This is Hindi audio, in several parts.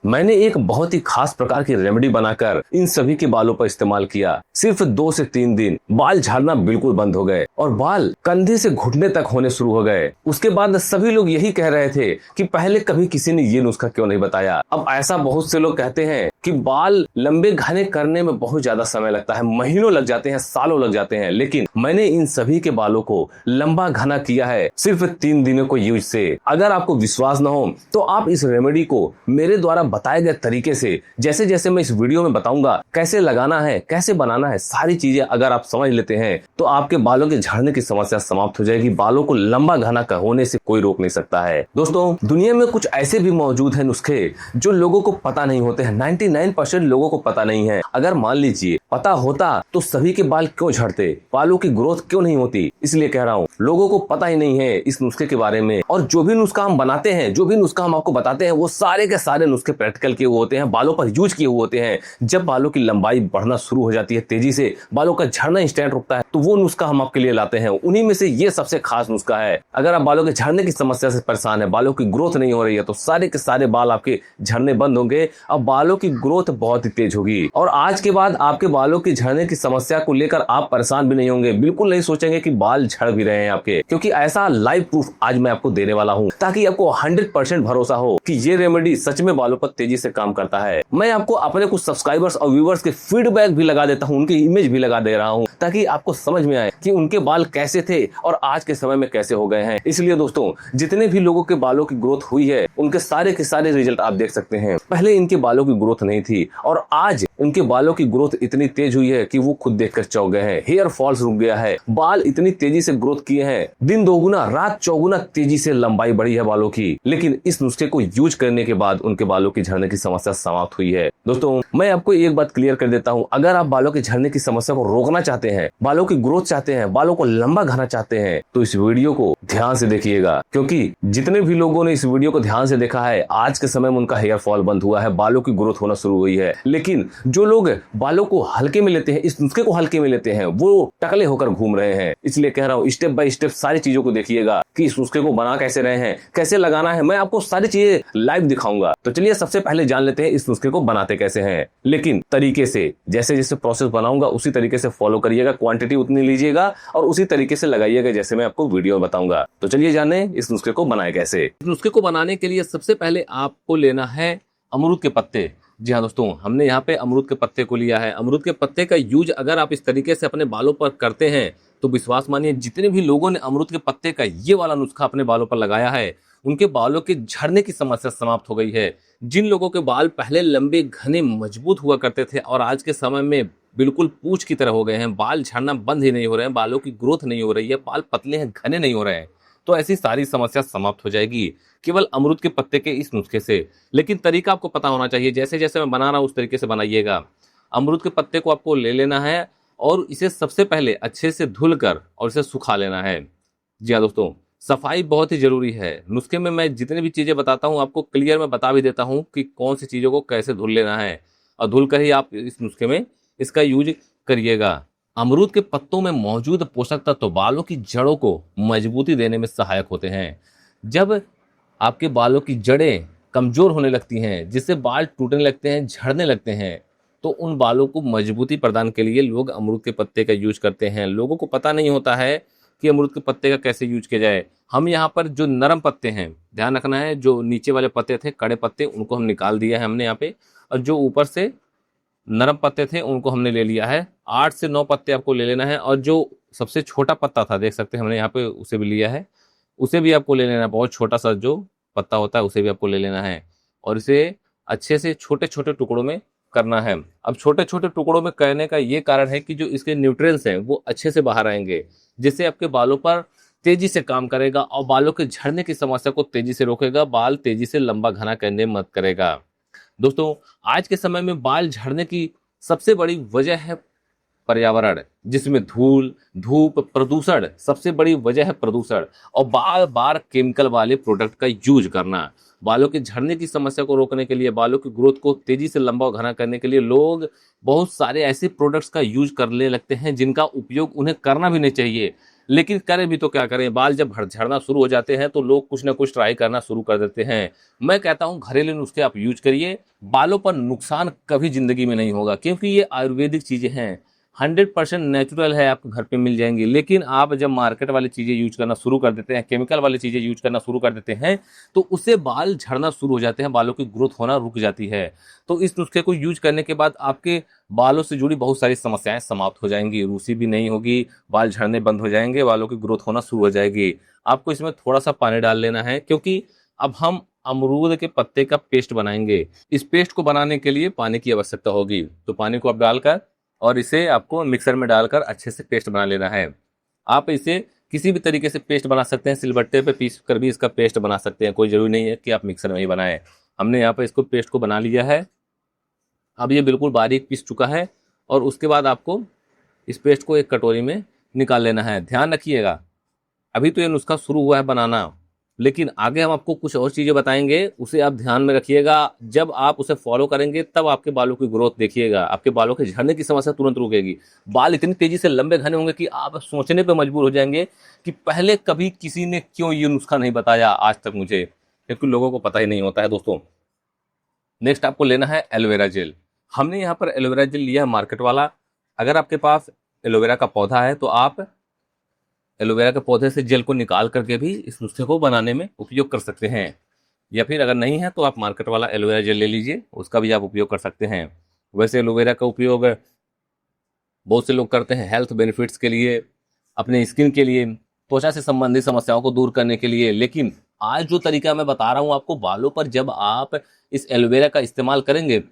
मैंने एक बहुत ही खास प्रकार की रेमेडी बनाकर इन सभी के बालों पर इस्तेमाल किया। सिर्फ 2 से 3 दिन बाल झड़ना बिल्कुल बंद हो गए और बाल कंधे से घुटने तक होने शुरू हो गए। उसके बाद सभी लोग यही कह रहे थे कि पहले कभी किसी ने ये नुस्खा क्यों नहीं बताया। अब ऐसा बहुत से लोग कहते हैं कि बाल लंबे घने करने में बहुत ज्यादा समय लगता है, महीनों लग जाते हैं, सालों लग जाते हैं, लेकिन मैंने इन सभी के बालों को लंबा घना किया है सिर्फ 3 दिनों को यूज से। अगर आपको विश्वास न हो तो आप इस रेमेडी को मेरे द्वारा बताए गए तरीके से, जैसे जैसे मैं इस वीडियो में बताऊंगा कैसे लगाना है, कैसे बनाना है, सारी चीजें अगर आप समझ लेते हैं तो आपके बालों के झड़ने की समस्या समाप्त हो जाएगी। बालों को लंबा घना होने से कोई रोक नहीं सकता है। दोस्तों, दुनिया में कुछ ऐसे भी मौजूद है नुस्खे जो लोगों को पता नहीं होते हैं। 99% लोगों को पता नहीं है। अगर मान लीजिए पता होता तो सभी के बाल क्यों झड़ते, बालों की ग्रोथ क्यों नहीं होती। इसलिए कह रहा हूँ, लोगों को पता ही नहीं है इस नुस्खे के बारे में। और जो भी नुस्खा हम बनाते हैं, जो भी नुस्खा हम आपको बताते हैं, वो सारे के सारे नुस्खे प्रैक्टिकल किए हुए होते हैं, बालों पर यूज किए हुए होते हैं। जब बालों की लंबाई बढ़ना शुरू हो जाती है तेजी से, बालों का झड़ना इंस्टेंट रुकता है, तो वो नुस्खा हम आपके लिए लाते हैं। उन्हीं में से ये सबसे खास नुस्खा है। अगर आप बालों के झड़ने की समस्या से परेशान है, बालों की ग्रोथ नहीं हो रही है, तो सारे के सारे बाल आपके झड़ने बंद होंगे। अब बालों की ग्रोथ बहुत ही तेज होगी और आज के बाद आपके बालों की झड़ने की समस्या को लेकर आप परेशान भी नहीं होंगे। बिल्कुल नहीं सोचेंगे कि बाल झड़ भी रहे हैं आपके, क्योंकि ऐसा लाइव प्रूफ आज मैं आपको देने वाला हूं, ताकि आपको 100% भरोसा हो कि ये रेमेडी सच में बालों पर तेजी से काम करता है। मैं आपको अपने कुछ सब्सक्राइबर्स और व्यूवर्स के फीडबैक भी लगा देता हूं, उनकी इमेज भी लगा दे रहा हूं, ताकि आपको समझ में आए कि उनके बाल कैसे थे और आज के समय में कैसे हो गए हैं। इसलिए दोस्तों, जितने भी लोगों के बालों की ग्रोथ हुई है, उनके सारे के सारे रिजल्ट आप देख सकते हैं। पहले इनके बालों की ग्रोथ नहीं थी और आज उनके बालों की ग्रोथ इतनी तेज हुई है कि वो खुद देखकर चौंक गए हैं। हेयर फॉल्स रुक गया है, बाल इतनी तेजी से ग्रोथ किए हैं, दिन दोगुना रात चौगुना तेजी से लंबाई बढ़ी है बालों की। लेकिन इस नुस्खे को यूज करने के बाद उनके बालों की झड़ने की समस्या समाप्त हुई है। दोस्तों, मैं आपको एक बात क्लियर कर देता हूँ, अगर आप बालों के झड़ने की समस्या को रोकना चाहते हैं, बालों की ग्रोथ चाहते हैं, बालों को लंबा घना चाहते हैं, तो इस वीडियो को ध्यान से देखिएगा, क्योंकि जितने भी लोगों ने इस वीडियो को ध्यान से देखा है, आज के समय में उनका हेयर फॉल बंद हुआ है, बालों की ग्रोथ होना शुरू हुई है। लेकिन जो लोग बालों को हल्के में लेते हैं, इस नुस्खे को हल्के में लेते हैं, वो टकले होकर घूम रहे हैं। इसलिए कह रहा हूँ, स्टेप बाय स्टेप सारी चीजों को देखिएगा कि इस नुस्खे को बना कैसे रहे हैं, कैसे लगाना है। मैं आपको सारी चीजें लाइव दिखाऊंगा। तो चलिए सबसे पहले जान लेते हैं इस नुस्खे को बनाते कैसे हैं, लेकिन तरीके से। जैसे जैसे प्रोसेस बनाऊंगा उसी तरीके से फॉलो करिएगा, क्वांटिटी उतनी लीजिएगा और उसी तरीके से लगाइएगा जैसे मैं आपको वीडियो में बताऊंगा। तो चलिए जाने इस नुस्खे को बनाए कैसे। इस नुस्खे को बनाने के लिए सबसे पहले आपको लेना है अमरूद के पत्ते। जी हाँ दोस्तों, हमने यहाँ पे अमरूद के पत्ते को लिया है। अमरूद के पत्ते का यूज अगर आप इस तरीके से अपने बालों पर करते हैं तो विश्वास मानिए, जितने भी लोगों ने अमरूद के पत्ते का ये वाला नुस्खा अपने बालों पर लगाया है, उनके बालों के झड़ने की समस्या समाप्त हो गई है। जिन लोगों के बाल पहले लंबे घने मजबूत हुआ करते थे और आज के समय में बिल्कुल पूंछ की तरह हो गए हैं, बाल झड़ना बंद ही नहीं हो रहे हैं, बालों की ग्रोथ नहीं हो रही है, बाल पतले हैं, घने नहीं हो रहे हैं, तो ऐसी सारी समस्या समाप्त हो जाएगी केवल अमरूद के पत्ते के इस नुस्खे से। लेकिन तरीका आपको पता होना चाहिए, जैसे जैसे मैं बना रहा हूँ उस तरीके से बनाइएगा। अमरूद के पत्ते को आपको ले लेना है और इसे सबसे पहले अच्छे से धुलकर और इसे सुखा लेना है। जी हाँ दोस्तों, सफाई बहुत ही जरूरी है। नुस्खे में मैं जितनी भी चीजें बताता हूँ आपको क्लियर में बता भी देता हूँ कि कौन सी चीजों को कैसे धुल लेना है, और धुल कर ही आप इस नुस्खे में इसका यूज करिएगा। अमरूद के पत्तों में मौजूद पोषक तत्व बालों की जड़ों को मजबूती देने में सहायक होते हैं। जब आपके बालों की जड़ें कमजोर होने लगती हैं, जिससे बाल टूटने लगते हैं, झड़ने लगते हैं, तो उन बालों को मजबूती प्रदान के लिए लोग अमरूद के पत्ते का यूज करते हैं। लोगों को पता नहीं होता है कि अमरूद के पत्ते का कैसे यूज किया जाए। हम यहाँ पर जो नरम पत्ते हैं, ध्यान रखना है, जो नीचे वाले पत्ते थे कड़े पत्ते, उनको हम निकाल दिया है हमने यहाँ पे, और जो ऊपर से नरम पत्ते थे उनको हमने ले लिया है। 8 से 9 पत्ते आपको ले लेना है, और जो सबसे छोटा पत्ता था देख सकते हैं हमने यहाँ पे, उसे भी लिया है, उसे भी आपको ले लेना है। बहुत छोटा सा जो पत्ता होता है उसे भी आपको ले लेना है और इसे अच्छे से छोटे छोटे टुकड़ों में करना है। अब छोटे छोटे टुकड़ों में करने का ये कारण है कि जो इसके न्यूट्रिएंट्स हैं वो अच्छे से बाहर आएंगे, जिससे आपके बालों पर तेजी से काम करेगा और बालों के झड़ने की समस्या को तेजी से रोकेगा, बाल तेजी से लंबा घना करने में मदद करेगा। दोस्तों, आज के समय में बाल झड़ने की सबसे बड़ी वजह है पर्यावरण, जिसमें धूल, धूप, प्रदूषण सबसे बड़ी वजह है प्रदूषण, और बार बार केमिकल वाले प्रोडक्ट का यूज करना। बालों के झड़ने की समस्या को रोकने के लिए, बालों की ग्रोथ को तेजी से लंबा और घना करने के लिए लोग बहुत सारे ऐसे प्रोडक्ट्स का यूज करने लगते हैं जिनका उपयोग उन्हें करना भी नहीं चाहिए, लेकिन करें भी तो क्या करें, बाल जब झड़ना शुरू हो जाते हैं तो लोग कुछ ना कुछ ट्राई करना शुरू कर देते हैं। मैं कहता हूं घरेलू नुस्खे आप यूज करिए, बालों पर नुकसान कभी जिंदगी में नहीं होगा, क्योंकि ये आयुर्वेदिक चीजें हैं, 100% नेचुरल है, आपको घर पे मिल जाएंगी। लेकिन आप जब मार्केट वाली चीजें यूज करना शुरू कर देते हैं, केमिकल वाली चीजें यूज करना शुरू कर देते हैं, तो उससे बाल झड़ना शुरू हो जाते हैं, बालों की ग्रोथ होना रुक जाती है। तो इस नुस्खे को यूज करने के बाद आपके बालों से जुड़ी बहुत सारी समस्याएं समाप्त हो जाएंगी, रूसी भी नहीं होगी, बाल झड़ने बंद हो जाएंगे, बालों की ग्रोथ होना शुरू हो जाएगी। आपको इसमें थोड़ा सा पानी डाल लेना है, क्योंकि अब हम अमरूद के पत्ते का पेस्ट बनाएंगे। इस पेस्ट को बनाने के लिए पानी की आवश्यकता होगी, तो पानी को आप डालकर और इसे आपको मिक्सर में डालकर अच्छे से पेस्ट बना लेना है। आप इसे किसी भी तरीके से पेस्ट बना सकते हैं, सिलबट्टे पे पीस कर भी इसका पेस्ट बना सकते हैं, कोई जरूरी नहीं है कि आप मिक्सर में ही बनाएं। हमने यहाँ पे इसको पेस्ट को बना लिया है, अब ये बिल्कुल बारीक पीस चुका है। और उसके बाद आपको इस पेस्ट को एक कटोरी में निकाल लेना है। ध्यान रखिएगा, अभी तो ये नुस्खा शुरू हुआ है बनाना, लेकिन आगे हम आपको कुछ और चीजें बताएंगे, उसे आप ध्यान में रखिएगा। जब आप उसे फॉलो करेंगे तब आपके बालों की ग्रोथ देखिएगा, आपके बालों के झड़ने की समस्या तुरंत रुकेगी। बाल इतनी तेजी से लंबे घने होंगे कि आप सोचने पर मजबूर हो जाएंगे कि पहले कभी किसी ने क्यों ये नुस्खा नहीं बताया आज तक मुझे, क्योंकि लोगों को पता ही नहीं होता है। दोस्तों, नेक्स्ट आपको लेना है एलोवेरा जेल। हमने यहाँ पर एलोवेरा जेल लिया है मार्केट वाला। अगर आपके पास एलोवेरा का पौधा है तो आप एलोवेरा के पौधे से जेल को निकाल करके भी इस नुस्खे को बनाने में उपयोग कर सकते हैं, या फिर अगर नहीं है तो आप मार्केट वाला एलोवेरा जेल ले लीजिए, उसका भी आप उपयोग कर सकते हैं। वैसे एलोवेरा का उपयोग बहुत से लोग करते हैं हेल्थ बेनिफिट्स के लिए, अपने स्किन के लिए, त्वचा से संबंधित समस्याओं को दूर करने के लिए। लेकिन आज जो तरीका मैं बता रहा हूं आपको, बालों पर जब आप इस एलोवेरा का इस्तेमाल करेंगे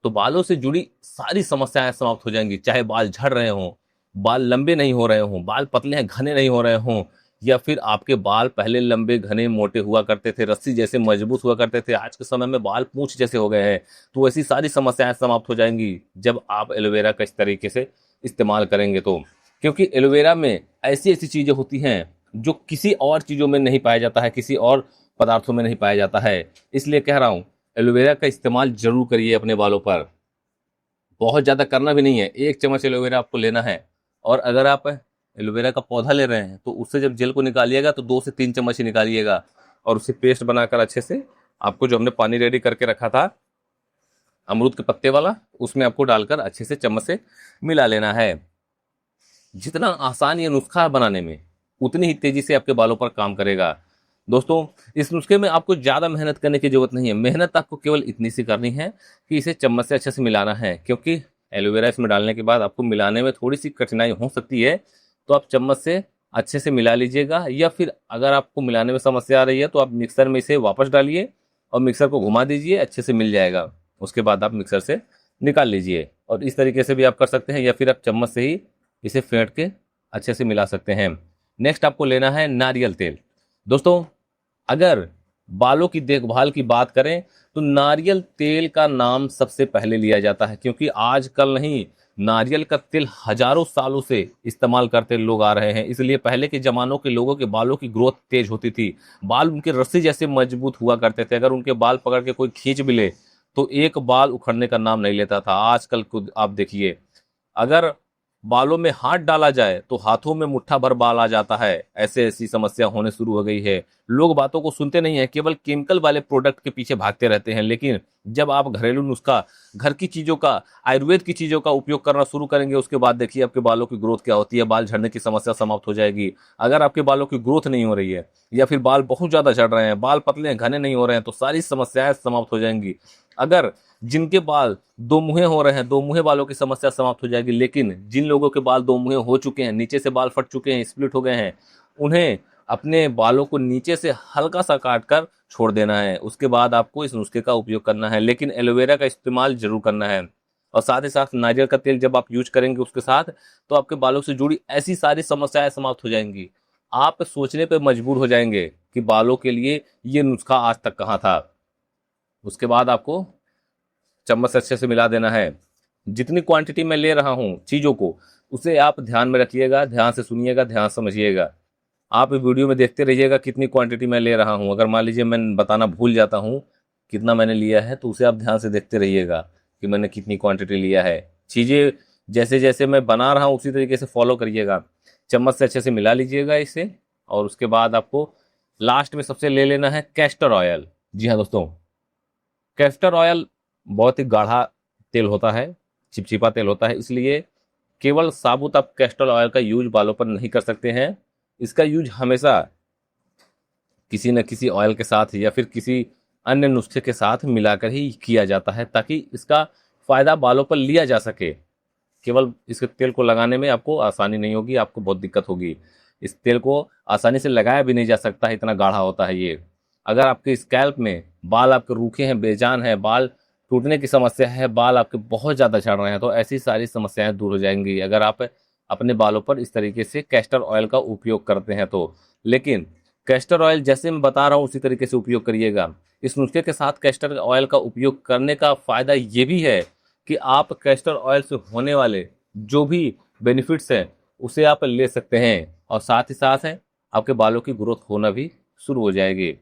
तो बालों से जुड़ी सारी समस्याएं समाप्त हो जाएंगी। चाहे बाल झड़ रहे हों, बाल लंबे नहीं हो रहे हों, बाल पतले हैं घने नहीं हो रहे हों, या फिर आपके बाल पहले लंबे घने मोटे हुआ करते थे, रस्सी जैसे मजबूत हुआ करते थे, आज के समय में बाल पूंछ जैसे हो गए हैं, तो ऐसी सारी समस्याएं समाप्त हो जाएंगी जब आप एलोवेरा का इस तरीके से इस्तेमाल करेंगे तो। क्योंकि एलोवेरा में ऐसी ऐसी चीजें होती हैं जो किसी और चीजों में नहीं पाया जाता है, किसी और पदार्थों में नहीं पाया जाता है। इसलिए कह रहा हूं, एलोवेरा का इस्तेमाल जरूर करिए अपने बालों पर। बहुत ज़्यादा करना भी नहीं है, 1 चम्मच एलोवेरा आपको लेना है। और अगर आप एलोवेरा का पौधा ले रहे हैं तो उससे जब जेल को निकालिएगा तो 2 से 3 चम्मच ही निकालिएगा, और उसे पेस्ट बनाकर अच्छे से आपको जो हमने पानी रेडी करके रखा था अमरूद के पत्ते वाला, उसमें आपको डालकर अच्छे से चम्मच से मिला लेना है। जितना आसान ये नुस्खा है बनाने में, उतनी ही तेजी से आपके बालों पर काम करेगा। दोस्तों, इस नुस्खे में आपको ज़्यादा मेहनत करने की जरूरत नहीं है। मेहनत आपको केवल इतनी सी करनी है कि इसे चम्मच से अच्छे से मिलाना है, क्योंकि एलोवेरा इसमें डालने के बाद आपको मिलाने में थोड़ी सी कठिनाई हो सकती है, तो आप चम्मच से अच्छे से मिला लीजिएगा। या फिर अगर आपको मिलाने में समस्या आ रही है तो आप मिक्सर में इसे वापस डालिए और मिक्सर को घुमा दीजिए, अच्छे से मिल जाएगा। उसके बाद आप मिक्सर से निकाल लीजिए, और इस तरीके से भी आप कर सकते हैं, या फिर आप चम्मच से ही इसे फेंट के अच्छे से मिला सकते हैं। नेक्स्ट आपको लेना है नारियल तेल। दोस्तों, अगर बालों की देखभाल की बात करें तो नारियल तेल का नाम सबसे पहले लिया जाता है, क्योंकि आजकल नहीं, नारियल का तेल हजारों सालों से इस्तेमाल करते लोग आ रहे हैं। इसलिए पहले के जमानों के लोगों के बालों की ग्रोथ तेज होती थी, बाल उनके रस्सी जैसे मजबूत हुआ करते थे। अगर उनके बाल पकड़ के कोई खींच भी ले तो एक बाल उखड़ने का नाम नहीं लेता था। आजकल खुद आप देखिए, अगर बालों में हाथ डाला जाए तो हाथों में मुट्ठा भर बाल आ जाता है। ऐसे ऐसी समस्या होने शुरू हो गई है। लोग बातों को सुनते नहीं है, केवल केमिकल वाले प्रोडक्ट के पीछे भागते रहते हैं। लेकिन जब आप घरेलू नुस्खा, घर की चीजों का, आयुर्वेद की चीजों का उपयोग करना शुरू करेंगे, उसके बाद देखिए आपके बालों की ग्रोथ क्या होती है। बाल झड़ने की समस्या समाप्त हो जाएगी। अगर आपके बालों की ग्रोथ नहीं हो रही है, या फिर बाल बहुत ज्यादा झड़ रहे हैं, बाल पतले हैं, घने नहीं हो रहे हैं, तो सारी समस्याएं समाप्त हो जाएंगी। अगर जिनके बाल दो मुहे हो रहे हैं, दो मुहे बालों की समस्या समाप्त हो जाएगी। लेकिन जिन लोगों के बाल दो मुहे हो चुके हैं, नीचे से बाल फट चुके हैं, स्प्लिट हो गए हैं, उन्हें अपने बालों को नीचे से हल्का सा काट कर छोड़ देना है। उसके बाद आपको इस नुस्खे का उपयोग करना है, लेकिन एलोवेरा का इस्तेमाल जरूर करना है। और साथ ही साथ नारियल का तेल जब आप यूज करेंगे उसके साथ, तो आपके बालों से जुड़ी ऐसी सारी समस्याएं समाप्त हो जाएंगी। आप सोचने पर मजबूर हो जाएंगे कि बालों के लिए ये नुस्खा आज तक कहाँ था। उसके बाद आपको चम्मच से अच्छे से मिला देना है। जितनी क्वांटिटी में ले रहा हूँ चीज़ों को, उसे आप ध्यान में रखिएगा, ध्यान से सुनिएगा, ध्यान समझिएगा। आप वीडियो में देखते रहिएगा कितनी क्वांटिटी मैं ले रहा हूँ। अगर मान लीजिए मैं बताना भूल जाता हूँ कितना मैंने लिया है, तो उसे आप ध्यान से देखते रहिएगा कि मैंने कितनी क्वांटिटी लिया है। चीज़ें जैसे जैसे मैं बना रहा हूँ उसी तरीके से फॉलो करिएगा। चम्मच से अच्छे से मिला लीजिएगा इसे। और उसके बाद आपको लास्ट में सबसे ले लेना है कैस्टर ऑयल। जी हाँ दोस्तों, कैस्टर ऑयल बहुत ही गाढ़ा तेल होता है, चिपचिपा तेल होता है, इसलिए केवल साबुत आप कैस्टर ऑयल का यूज बालों पर नहीं कर सकते हैं। इसका यूज हमेशा किसी न किसी ऑयल के साथ या फिर किसी अन्य नुस्खे के साथ मिलाकर ही किया जाता है, ताकि इसका फायदा बालों पर लिया जा सके। केवल इस तेल को लगाने में आपको आसानी नहीं होगी, आपको बहुत दिक्कत होगी। इस तेल को आसानी से लगाया भी नहीं जा सकता है, इतना गाढ़ा होता है ये। अगर आपके स्कैल्प में बाल आपके रूखे हैं, बेजान है, बाल टूटने की समस्या है, बाल आपके बहुत ज़्यादा झड़ रहे हैं, तो ऐसी सारी समस्याएं दूर हो जाएंगी अगर आप अपने बालों पर इस तरीके से कैस्टर ऑयल का उपयोग करते हैं तो। लेकिन कैस्टर ऑयल जैसे मैं बता रहा हूँ उसी तरीके से उपयोग करिएगा। इस नुस्खे के साथ कैस्टर ऑयल का उपयोग करने का फायदा ये भी है कि आप कैस्टर ऑयल से होने वाले जो भी बेनिफिट्स हैं उसे आप ले सकते हैं, और साथ ही साथ है आपके बालों की ग्रोथ होना भी शुरू हो जाएगी।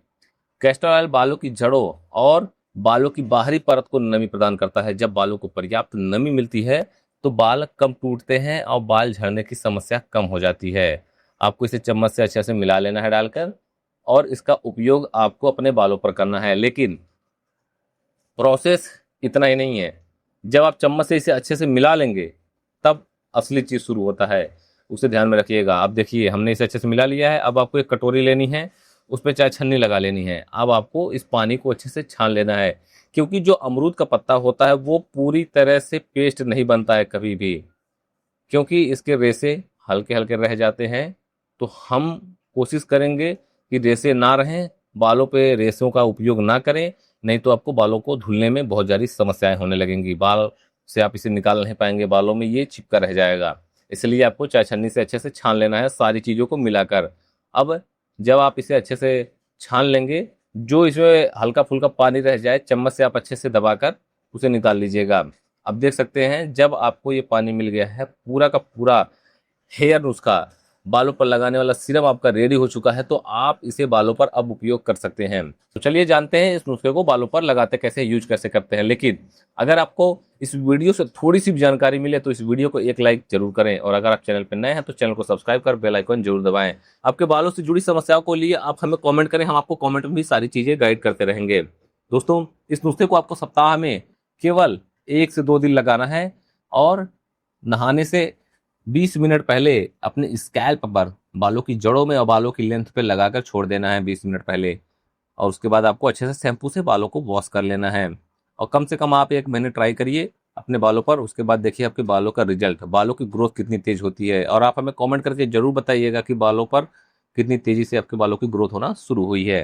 कैस्टर ऑयल बालों की जड़ों और बालों की बाहरी परत को नमी प्रदान करता है। जब बालों को पर्याप्त नमी मिलती है तो बाल कम टूटते हैं और बाल झड़ने की समस्या कम हो जाती है। आपको इसे चम्मच से अच्छे से मिला लेना है डालकर, और इसका उपयोग आपको अपने बालों पर करना है। लेकिन प्रोसेस इतना ही नहीं है, जब आप चम्मच से इसे अच्छे से मिला लेंगे तब असली चीज़ शुरू होता है, उसे ध्यान में रखिएगा। अब देखिए हमने इसे अच्छे से मिला लिया है। अब आपको एक कटोरी लेनी है, उस पर चाय छन्नी लगा लेनी है। अब आपको इस पानी को अच्छे से छान लेना है, क्योंकि जो अमरूद का पत्ता होता है वो पूरी तरह से पेस्ट नहीं बनता है कभी भी, क्योंकि इसके रेशे हल्के हल्के रह जाते हैं। तो हम कोशिश करेंगे कि रेशे ना रहें, बालों पे रेशों का उपयोग ना करें, नहीं तो आपको बालों को धुलने में बहुत ज़्यादा समस्याएं होने लगेंगी। बाल से आप इसे निकाल नहीं पाएंगे, बालों में ये चिपका रह जाएगा। इसलिए आपको चाय छन्नी से अच्छे से छान लेना है सारी चीज़ों को मिलाकर। अब जब आप इसे अच्छे से छान लेंगे, जो इसमें हल्का फुल्का पानी रह जाए चम्मच से आप अच्छे से दबाकर उसे निकाल लीजिएगा। अब देख सकते हैं जब आपको ये पानी मिल गया है, पूरा का पूरा हेयर नुस्खा, बालों पर लगाने वाला सीरम आपका रेडी हो चुका है, तो आप इसे बालों पर अब उपयोग कर सकते हैं। तो चलिए जानते हैं इस नुस्खे को बालों पर लगाते कैसे, यूज कैसे करते हैं। लेकिन अगर आपको इस वीडियो से थोड़ी सी भी जानकारी मिले तो इस वीडियो को एक लाइक जरूर करें, और अगर आप चैनल पर नए हैं तो चैनल को सब्सक्राइब कर बेल आइकन जरूर दबाएं। आपके बालों से जुड़ी समस्याओं को लिए आप हमें कॉमेंट करें, हम आपको कॉमेंट में भी सारी चीजें गाइड करते रहेंगे। दोस्तों, इस नुस्खे को आपको सप्ताह में केवल 1 से 2 दिन लगाना है, और नहाने से 20 मिनट पहले अपने स्कैल्प पर बालों की जड़ों में और बालों की लेंथ पे लगाकर छोड़ देना है 20 मिनट पहले। और उसके बाद आपको अच्छे से शैम्पू से बालों को वॉश कर लेना है, और कम से कम आप 1 महीने ट्राई करिए अपने बालों पर। उसके बाद देखिए आपके बालों का रिजल्ट, बालों की ग्रोथ कितनी तेज होती है। और आप हमें कमेंट करके जरूर बताइएगा कि बालों पर कितनी तेजी से आपके बालों की ग्रोथ होना शुरू हुई है।